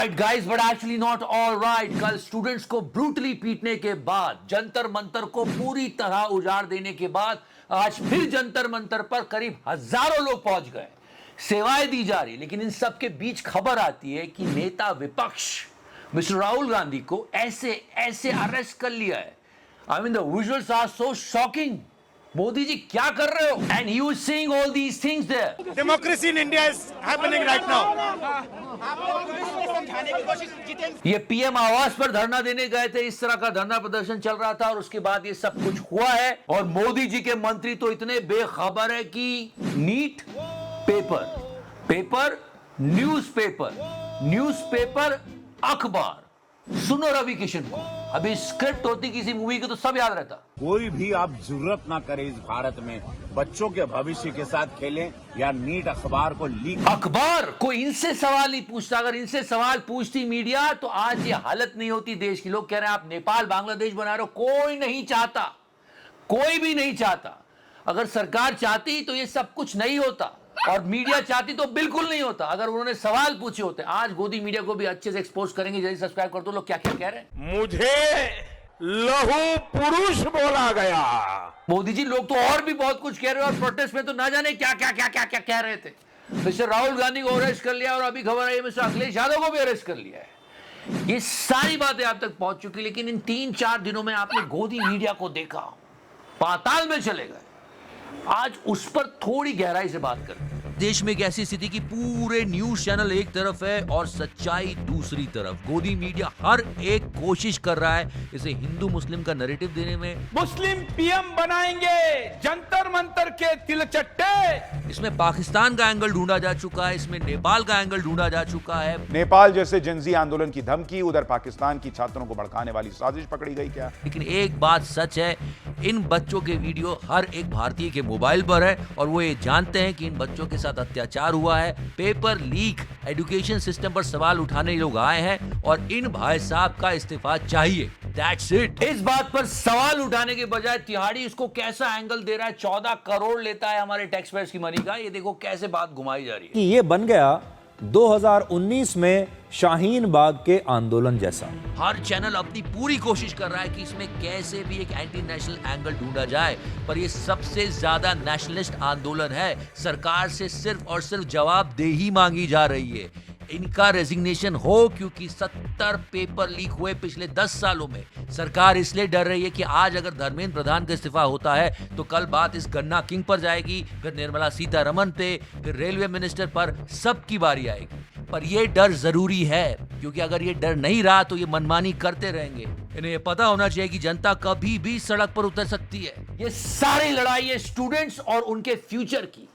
right guys, but actually not all right. कल students को brutally पीटने के बाद, जंतर मंतर को पूरी तरह उजाड़ देने के बाद आज फिर जंतर मंतर पर करीब हजारों लोग पहुंच गए, सेवाएं दी जा रही। लेकिन इन सब के बीच खबर आती है कि नेता विपक्ष मिस्टर राहुल गांधी को ऐसे ऐसे अरेस्ट कर लिया है। I mean the visuals are so shocking. Modi ji क्या कर रहे हो? And he was saying all these things there. Democracy in India is happening right now. ये पीएम आवास पर धरना देने गए थे, इस तरह का धरना प्रदर्शन चल रहा था और उसके बाद ये सब कुछ हुआ है। और मोदी जी के मंत्री तो इतने बेखबर है कि NEET paper, paper newspaper, newspaper अखबार। सुनो रवि किशन को, अभी स्क्रिप्ट होती किसी मूवी की तो सब याद रहता। कोई भी आप जरूरत ना करे इस भारत में बच्चों के भविष्य के साथ खेलें या नीट अखबार को लीक। अखबार कोई इनसे सवाल नहीं पूछता। अगर इनसे सवाल पूछती मीडिया तो आज ये हालत नहीं होती देश की। लोग कह रहे हैं आप नेपाल बांग्लादेश बना रहे हो, कोई नहीं चाहता, कोई भी नहीं चाहता। अगर सरकार चाहती तो ये सब कुछ नहीं होता और मीडिया चाहती तो बिल्कुल नहीं होता। अगर उन्होंने सवाल पूछे होते। आज गोदी मीडिया को भी अच्छे से एक्सपोज करेंगे। जल्दी सब्सक्राइब कर दो। लोग क्या क्या कह रहे हैं। मुझे लहू पुरुष बोला गया। मोदी जी लोग तो और भी बहुत कुछ कह रहे हैं और प्रोटेस्ट में तो ना जाने क्या क्या क्या क्या क्या कह रहे थे। मिस्टर राहुल गांधी को अरेस्ट कर लिया और अभी खबर आई मिस्टर अखिलेश यादव को भी अरेस्ट कर लिया है। ये सारी बातें आप तक पहुंच चुकी, लेकिन इन 3-4 दिनों में आपने गोदी मीडिया को देखा, पाताल में चले गए। आज उस पर थोड़ी गहराई से बात करें। देश में एक ऐसी स्थिति की पूरे न्यूज चैनल एक तरफ है और सच्चाई दूसरी तरफ। गोदी मीडिया हर एक कोशिश कर रहा है इसे हिंदू मुस्लिम का नैरेटिव देने में। मुस्लिम पीएम बनाएंगे, जंतर मंतर के तिलचट्टे। इसमें पाकिस्तान का एंगल ढूंढा जा चुका है, इसमें नेपाल का एंगल ढूंढा जा चुका है। नेपाल जैसे जिन्सी आंदोलन की धमकी, उधर पाकिस्तान की छात्रों को भड़काने वाली साजिश पकड़ी गई क्या? लेकिन एक बात सच है, इन बच्चों के वीडियो हर एक भारतीय के मोबाइल पर है और वो ये जानते हैं कि इन बच्चों के साथ अत्याचार हुआ है। पेपर लीक, एजुकेशन सिस्टम पर सवाल उठाने लोग आए हैं और इन भाई साहब का इस्तीफा चाहिए। That's it. इस बात पर सवाल उठाने के बजाय तिहाड़ी इसको कैसा एंगल दे रहा है। 14 करोड़ लेता है हमारे टैक्स पेयर्स की मनी का। ये देखो कैसे बात घुमाई जा रही है कि ये बन गया 2019 में शाहीन बाग के आंदोलन जैसा। हर चैनल अपनी पूरी कोशिश कर रहा है कि इसमें कैसे भी एक एंटी नेशनल एंगल ढूंढा जाए, पर ये सबसे ज्यादा नेशनलिस्ट आंदोलन है। सरकार से सिर्फ और सिर्फ जवाबदेही मांगी जा रही है। इनका रेजिग्नेशन हो, क्योंकि 70 पेपर लीक हुए पिछले 10 सालों में। सरकार इसलिए डर रही है कि आज अगर धर्मेंद्र प्रधान का इस्तीफा होता है तो कल बात इस गन्ना किंग पर जाएगी, फिर निर्मला सीतारमण पे, फिर रेलवे मिनिस्टर पर, सबकी बारी आएगी। पर यह डर जरूरी है, क्योंकि अगर ये डर नहीं रहा तो ये मनमानी करते रहेंगे। इन्हें ये पता होना चाहिए कि जनता कभी भी सड़क पर उतर सकती है। ये सारी लड़ाई है स्टूडेंट्स और उनके फ्यूचर की,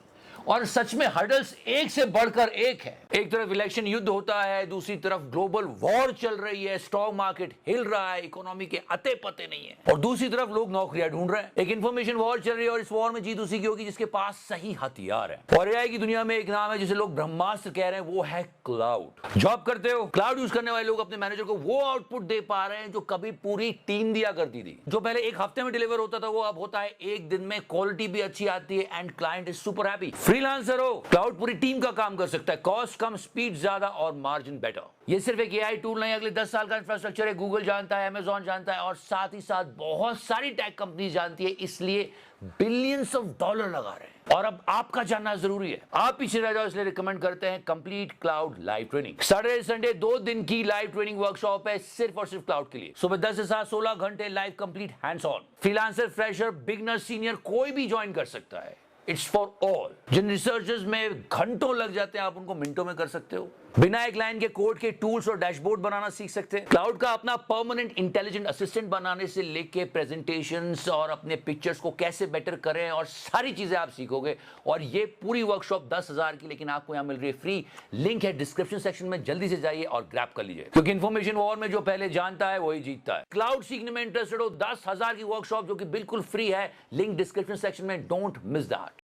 और सच में हर्डल्स एक से बढ़कर एक है। एक तरफ इलेक्शन युद्ध होता है, दूसरी तरफ ग्लोबल वॉर चल रही है, स्टॉक मार्केट हिल रहा है, इकोनॉमी के अते पते नहीं है, और दूसरी तरफ लोग नौकरियां ढूंढ रहे हैं। एक इंफॉर्मेशन वॉर चल रही है और इस वॉर में जीत उसी की होगी जिसके पास सही हथियार है। और एआई की दुनिया में एक नाम है जिसे लोग ब्रह्मास्त्र कह रहे हैं, वो है क्लाउड। जॉब करते हो, क्लाउड यूज करने वाले लोग अपने मैनेजर को वो आउटपुट दे पा रहे हैं जो कभी पूरी टीम दिया करती थी। जो पहले एक हफ्ते में डिलीवर होता था वो अब होता है एक दिन में। क्वालिटी भी अच्छी आती है and client is super happy. Freelancer हो, क्लाउड पूरी टीम का काम कर सकता है। कॉस्ट कम, स्पीड ज्यादा और मार्जिन बेटर। ये सिर्फ एक एआई टूल नहीं, अगले 10 साल का इंफ्रास्ट्रक्चर है। गूगल जानता है, अमेज़न जानता है और साथ ही साथ बहुत सारी टेक कंपनी जानती है, इसलिए बिलियंस ऑफ डॉलर लगा रहे हैं। और अब आपका जानना जरूरी है। आप पीछे रह जाओ, इसलिए रिकमेंड करते हैं complete cloud live training. Saturday Sunday 2 दिन की लाइव ट्रेनिंग वर्कशॉप है सिर्फ और सिर्फ क्लाउड के लिए। सुबह 10 से 7 16 घंटे live, complete hands on. Freelancer, fresher, beginner, senior कोई भी ज्वाइन कर सकता है। It's for all. जिन रिसर्चर्स में घंटों लग जाते हैं आप उनको मिनटों में कर सकते हो। बिना एक लाइन के कोड के टूल्स और डैशबोर्ड बनाना सीख सकते हैं। क्लाउड का अपना परमानेंट इंटेलिजेंट असिस्टेंट बनाने से लेके प्रेजेंटेशंस और अपने पिक्चर्स को कैसे बेटर करें और सारी चीजें आप सीखोगे। और ये पूरी वर्कशॉप 10,000 की, लेकिन आपको यहाँ मिल रही है फ्री। लिंक है डिस्क्रिप्शन सेक्शन में, जल्दी से जाइए और ग्रैब कर लीजिए, क्योंकि इन्फॉर्मेशन वॉर में जो पहले जानता है वही जीतता है। क्लाउड सीखने में इंटरेस्टेड हो, 10,000 की वर्कशॉप जो कि बिल्कुल फ्री है, लिंक डिस्क्रिप्शन सेक्शन में, डोंट मिस दैट।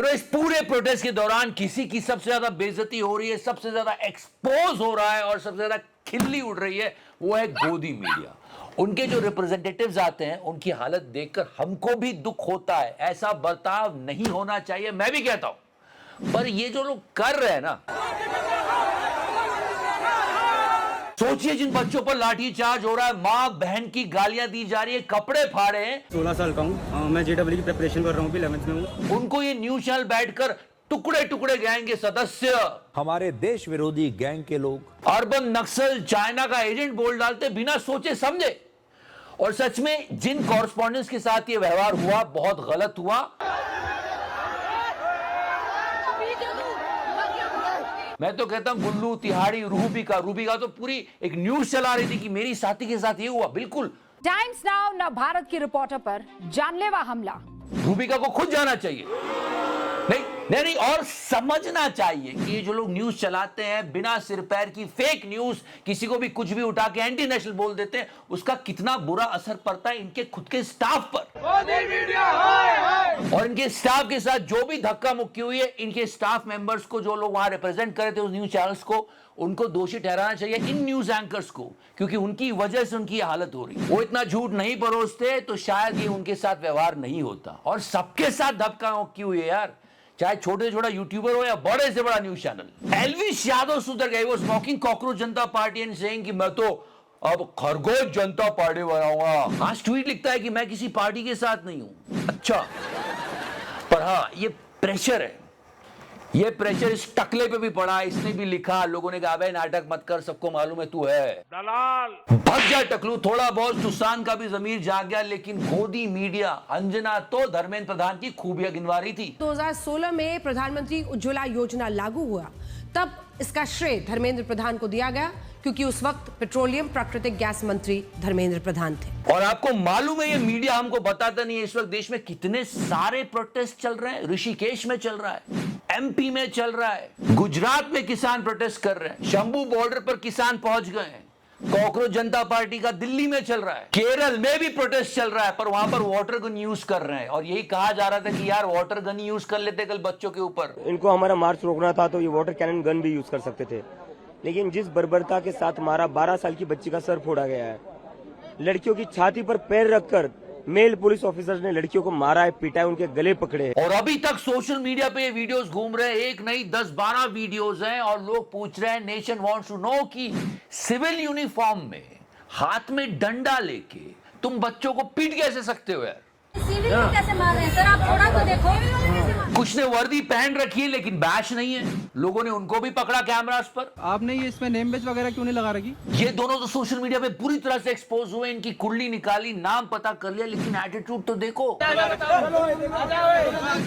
इस पूरे प्रोटेस्ट के दौरान किसी की सबसे ज्यादा बेइज्जती हो रही है, सबसे ज्यादा एक्सपोज हो रहा है और सबसे ज्यादा खिल्ली उड़ रही है, वो है गोदी मीडिया। उनके जो रिप्रेजेंटेटिव्स आते हैं उनकी हालत देखकर हमको भी दुख होता है। ऐसा बर्ताव नहीं होना चाहिए, मैं भी कहता हूं। पर ये जो लोग कर रहे हैं ना, सोचिए जिन बच्चों पर लाठीचार्ज हो रहा है, माँ बहन की गालियां दी जा रही है, कपड़े फाड़े हैं, 16 साल का हूँ मैं, जेडब्ल्यू की प्रिपरेशन कर रहा हूँ, 11th में हूँ। उनको ये न्यूज चैनल बैठकर टुकड़े टुकड़े गैंग के सदस्य, हमारे देश विरोधी गैंग के लोग, अर्बन नक्सल, चाइना का एजेंट बोल डालते बिना सोचे समझे। और सच में जिन कॉरेस्पॉन्डेंट्स के साथ ये व्यवहार हुआ बहुत गलत हुआ। मैं तो कहता हूं गुल्लू, तिहाड़ी, रूबिका तो पूरी एक न्यूज चला रही थी कि मेरी साथी के साथ ये हुआ। बिल्कुल टाइम्स नाउ न भारत की रिपोर्टर पर जानलेवा हमला। रूबिका को खुद जाना चाहिए। नहीं, और समझना चाहिए कि ये जो लोग न्यूज चलाते हैं बिना सिर पैर की फेक न्यूज, किसी को भी कुछ भी उठा के एंटी नेशनल बोल देते हैं, उसका कितना बुरा असर पड़ता है इनके खुद के स्टाफ पर। और इनके स्टाफ के साथ जो भी धक्का मुक्की हुई है, इनके स्टाफ मेंबर्स को, जो लोग वहां रिप्रेजेंट कर रहे थे उस न्यूज चैनल्स को, उनको दोषी ठहराना चाहिए, इन न्यूज एंकर्स को, क्योंकि उनकी वजह से उनकी हालत हो रही। वो इतना झूठ नहीं परोसते तो शायद ये उनके साथ व्यवहार नहीं होता। और सबके साथ धक्का मुक्की हुई है यार, चाहे छोटे से छोटा यूट्यूबर हो या बड़े से बड़ा न्यूज चैनल। एलविश यादव सुधर गए, वो smoking cockroach Janata party and saying कि मैं तो अब खरगोश जनता पार्टी बनाऊंगा। आज ट्वीट लिखता है कि मैं किसी पार्टी के साथ नहीं हूं। अच्छा, पर हाँ ये प्रेशर है, ये प्रेशर इस टकले पे भी पड़ा, इसने भी लिखा, लोगों ने कहा भाई नाटक मत कर, सबको मालूम है तू है दलाल, भग जा टकलू। थोड़ा बहुत सुसान का भी जमीर जाग गया, लेकिन गोदी मीडिया अंजना तो धर्मेंद्र प्रधान की खूबियां गिनवा रही थी। 2016 में प्रधानमंत्री उज्ज्वला योजना लागू हुआ, तब इसका श्रेय धर्मेंद्र प्रधान को दिया गया, क्योंकि उस वक्त पेट्रोलियम प्राकृतिक गैस मंत्री धर्मेंद्र प्रधान थे। और आपको मालूम है ये मीडिया हमको बताता नहीं है, इस वक्त देश में कितने सारे प्रोटेस्ट चल रहे हैं। ऋषिकेश में चल रहा है, एमपी में चल रहा है, गुजरात में किसान प्रोटेस्ट कर रहे हैं, शंभू बॉर्डर पर किसान पहुंच गए हैं, कॉकरोच जनता पार्टी का दिल्ली में चल रहा है, केरल में भी प्रोटेस्ट चल रहा है, पर वहां पर वाटर गन यूज कर रहे हैं। और यही कहा जा रहा था कि यार वाटर गन यूज कर लेते कल बच्चों के ऊपर। इनको हमारा मार्च रोकना था तो ये वाटर कैनन गन भी यूज कर सकते थे, लेकिन जिस बर्बरता के साथ हमारा 12 साल की बच्ची का सर फोड़ा गया है, लड़कियों की छाती पर पैर रखकर मेल पुलिस ऑफिसर्स ने लड़कियों को मारा है, पीटा है, उनके गले पकड़े हैं। और अभी तक सोशल मीडिया पे ये वीडियोस घूम रहे हैं, एक नहीं 10-12 वीडियोस हैं, और लोग पूछ रहे हैं, नेशन वांट्स टू नो कि सिविल यूनिफॉर्म में हाथ में डंडा लेके तुम बच्चों को पीट कैसे सकते हो यार? सिविल में कैसे मार रहे हैं सर, आप थोड़ा तो देखो। कुछ ने वर्दी पहन रखी है लेकिन बैच नहीं है, लोगों ने उनको भी पकड़ा कैमरास पर। आपने ये इसमें नेम बेच वगैरह क्यों नहीं लगा रखी? ये दोनों तो सोशल मीडिया पे पूरी तरह से एक्सपोज हुए, इनकी कुंडली निकाली, नाम पता कर लिया, लेकिन एटीट्यूड तो देखो।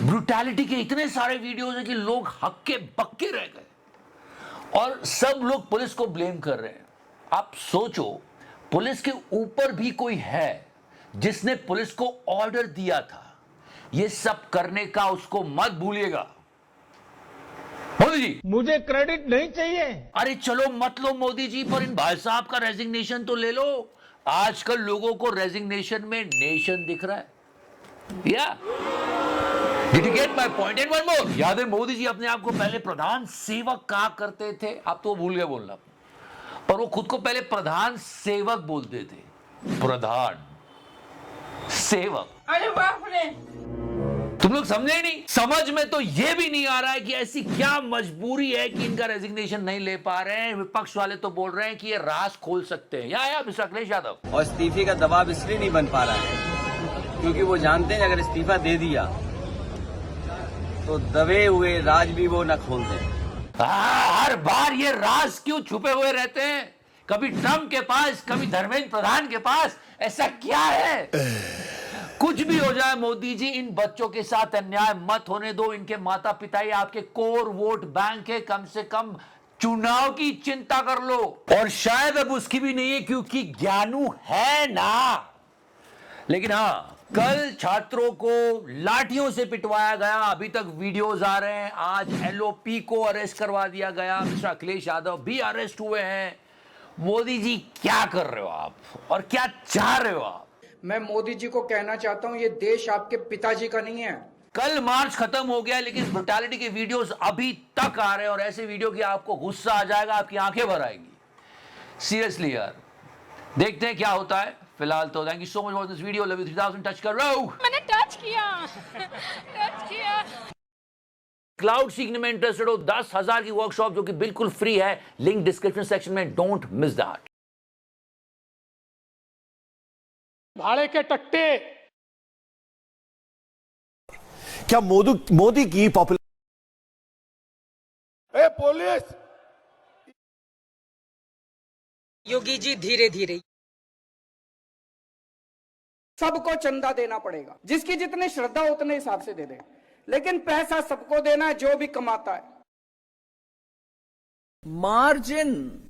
ब्रूटैलिटी के इतने सारे वीडियोस हैं कि लोग हक्के बक्के रह गए और सब लोग पुलिस को ब्लेम कर रहे हैं। आप सोचो, पुलिस के ऊपर भी कोई है जिसने पुलिस को ऑर्डर दिया था ये सब करने का, उसको मत भूलिएगा। मोदी जी मुझे क्रेडिट नहीं चाहिए। अरे चलो मत लो मोदी जी, पर इन भाई साहब का रेजिग्नेशन तो ले लो। आजकल लोगों को रेजिग्नेशन में नेशन दिख रहा है। या did you get my point? And one more, याद है मोदी जी अपने आप को पहले प्रधान सेवक कहा करते थे, अब तो भूल गए बोलना, पर वो खुद को पहले प्रधान सेवक बोलते थे। प्रधान सेवक, अरे बाप रे, तुम लोग समझे ही नहीं। समझ में तो ये भी नहीं आ रहा है कि ऐसी क्या मजबूरी है कि इनका रेजिग्नेशन नहीं ले पा रहे हैं। विपक्ष वाले तो बोल रहे हैं कि ये राज खोल सकते हैं। या मिस्टर अखिलेश यादव, और इस्तीफे का दबाव इसलिए नहीं बन पा रहा है क्योंकि वो जानते हैं अगर इस्तीफा दे दिया तो दबे हुए राज भी वो न खोल दें। हर बार ये राज क्यों छुपे हुए रहते हैं? कभी ट्रंप के पास, कभी धर्मेंद्र प्रधान के पास, ऐसा क्या है? कुछ भी हो जाए मोदी जी, इन बच्चों के साथ अन्याय मत होने दो। इनके माता पिता ही आपके कोर वोट बैंक है, कम से कम चुनाव की चिंता कर लो। और शायद अब उसकी भी नहीं है क्योंकि ज्ञानू है ना। लेकिन हाँ, कल छात्रों को लाठियों से पिटवाया गया, अभी तक वीडियोस आ रहे हैं। आज एलओपी को अरेस्ट करवा दिया गया, मिस्टर अखिलेश यादव भी अरेस्ट हुए हैं। मोदी जी क्या कर रहे हो आप और क्या चाह रहे हो आप? मैं मोदी जी को कहना चाहता हूँ, ये देश आपके पिताजी का नहीं है। कल मार्च खत्म हो गया लेकिन ब्रुटैलिटी के वीडियोस अभी तक आ रहे हैं, और ऐसे वीडियो की आपको गुस्सा आ जाएगा, आपकी आंखें भर आएंगी। सीरियसली यार, देखते हैं क्या होता है। फिलहाल तो thank you so much for this video. Love you 3000 touch कर रहा हूं। मैंने टच किया। क्लाउड सीखने में इंटरेस्टेड हो, 10,000 की वर्कशॉप जो कि बिल्कुल फ्री है, लिंक डिस्क्रिप्शन सेक्शन में, डोंट मिस दैट। भाड़े के टट्टे। क्या मोदी की पॉपुलर पुलिस। योगी जी धीरे धीरे सबको चंदा देना पड़ेगा, जिसकी जितनी श्रद्धा उतने हिसाब से दे दे, लेकिन पैसा सबको देना है जो भी कमाता है। मार्जिन